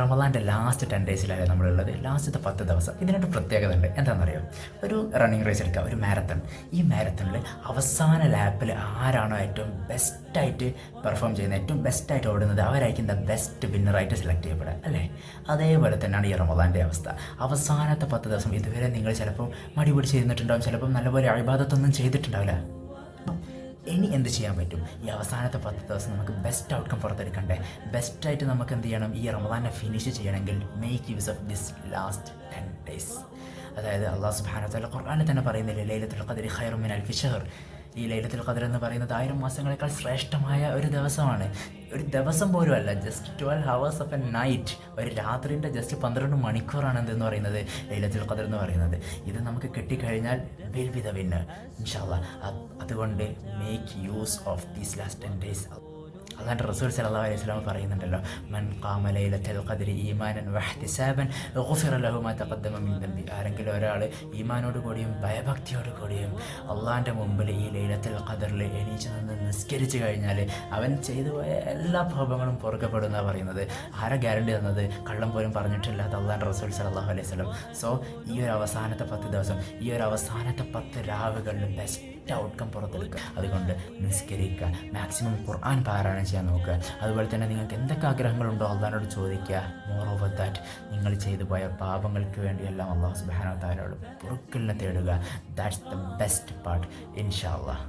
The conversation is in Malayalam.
റമദാൻ്റെ ലാസ്റ്റ് 10 ഡേയ്സിലാണ് നമ്മളുള്ളത്. ലാസ്റ്റത്തെ 10 ദിവസം ഇതിനായിട്ട് പ്രത്യേകത ഉണ്ട്. എന്താണെന്നറിയോ? ഒരു റണ്ണിങ് റേസ് എടുക്കുക, ഒരു മാരത്തൺ. ഈ മാരത്തണിൽ അവസാന ലാപ്പിൽ ആരാണോ ഏറ്റവും ബെസ്റ്റായിട്ട് പെർഫോം ചെയ്യുന്നത്, ഏറ്റവും ബെസ്റ്റായിട്ട് ഓടുന്നത്, അവരായിരിക്കും ദ ബെസ്റ്റ് വിന്നറായിട്ട് സെലക്ട് ചെയ്യപ്പെടുക അല്ലേ? അതേപോലെ തന്നെയാണ് ഈ റമദാൻ്റെ അവസ്ഥ. അവസാനത്തെ 10 ദിവസം ഇതുവരെ നിങ്ങൾ ചിലപ്പോൾ മടി പിടിച്ചിരുന്നിട്ടുണ്ടാവും, ചിലപ്പം നല്ലപോലെ ഇബാദത്തൊന്നും ചെയ്തിട്ടുണ്ടാവില്ല. ഇനി എന്ത് ചെയ്യാൻ പറ്റും? ഈ അവസാനത്തെ 10 ദിവസം നമുക്ക് ബെസ്റ്റ് ഔട്ട്കം പുറത്തെടുക്കണ്ടേ? ബെസ്റ്റായിട്ട് നമുക്ക് എന്ത് ചെയ്യണം? ഈ റമദാനെ ഫിനിഷ് ചെയ്യണമെങ്കിൽ make use of this last 10 days. അതായത് അല്ലാഹു സുബ്ഹാനഹു വ തആല ഖുർആനിൽ തന്നെ പറയുന്നില്ലേ, ലൈലത്തുൽ ഖദ്രി ഖൈറും മിൻ അൽഫി ഷഹർ. ഈ ലൈലത്തുൽ ഖദ്ർ എന്ന് പറയുന്നത് 1000 മാസങ്ങളെക്കാൾ ശ്രേഷ്ഠമായ ഒരു ദിവസമാണ്. ഒരു ദിവസം പോലും അല്ല, just 12 hours of A night. ഒരു രാത്രിൻ്റെ ജസ്റ്റ് 12 മണിക്കൂറാണ് എന്തെന്ന് പറയുന്നത് ലൈലത്തുൽ ഖദ്ർ എന്ന് പറയുന്നത്. ഇത് നമുക്ക് കിട്ടിക്കഴിഞ്ഞാൽ വിൽ ബി ദ വിന്നർ ഇൻഷാ അല്ലാഹ്. അതുകൊണ്ട് make use of these last 10 days. അല്ലാണ്ട് റസൂൽ സല്ലല്ലാഹു അലൈഹി വസല്ലം പറയുന്നുണ്ടല്ലോ, മൻ ഖാമ ലൈലത്തുൽ ഖദ്രി ഈമാനൻ വഹ്തിസാബൻ ഗുഫിറ ലഹു മാ തഖദ്ദമ മിൻ ദംബി. ആരെങ്കിലും ഒരാൾ ഈമാനോട് കൂടിയും ഭയഭക്തിയോട് കൂടിയും അള്ളാഹിൻ്റെ മുമ്പിൽ ഈ ലൈലത്തുൽ ഖദ്റിൽ എണീച്ച് നിന്ന് നിസ്കരിച്ച് കഴിഞ്ഞാൽ അവൻ ചെയ്തു പോയ എല്ലാ പാപങ്ങളും പൊറുക്കപ്പെടുമെന്നാണ് പറയുന്നത്. ആരാ ഗ്യാരണ്ടി തന്നത്? കള്ളം പോലും പറഞ്ഞിട്ടില്ലാത്ത അള്ളാഹിൻ്റെ റസൂൽ സല്ലല്ലാഹു അലൈഹി വസല്ലം. സോ ഈ ഒരു അവസാനത്തെ 10 ദിവസം, ഈ ഒരു അവസാനത്തെ 10 രാവുകളിൽ ബെസ്റ്റ് ഔട്ട്കം പുറത്തെടുക്കുക. അതുകൊണ്ട് നിസ്കരിക്കുക, മാക്സിമം ഖുർആൻ പാരായണം ചെയ്യാൻ നോക്കുക. അതുപോലെ തന്നെ നിങ്ങൾക്ക് എന്തൊക്കെ ആഗ്രഹങ്ങളുണ്ടോ അള്ളാഹിനോട് ചോദിക്കുക. മോർ ഓവർ ദാറ്റ്, നിങ്ങൾ ചെയ്തു പോയ പാപങ്ങൾക്ക് വേണ്ടിയെല്ലാം അല്ലാഹു സുബ്ഹാനഹു വ തആലയോട് പൊറുക്കലിനെ തേടുക. ദാറ്റ്സ് ദ ബെസ്റ്റ് പാർട്ട് ഇൻഷാ അല്ലാഹ്.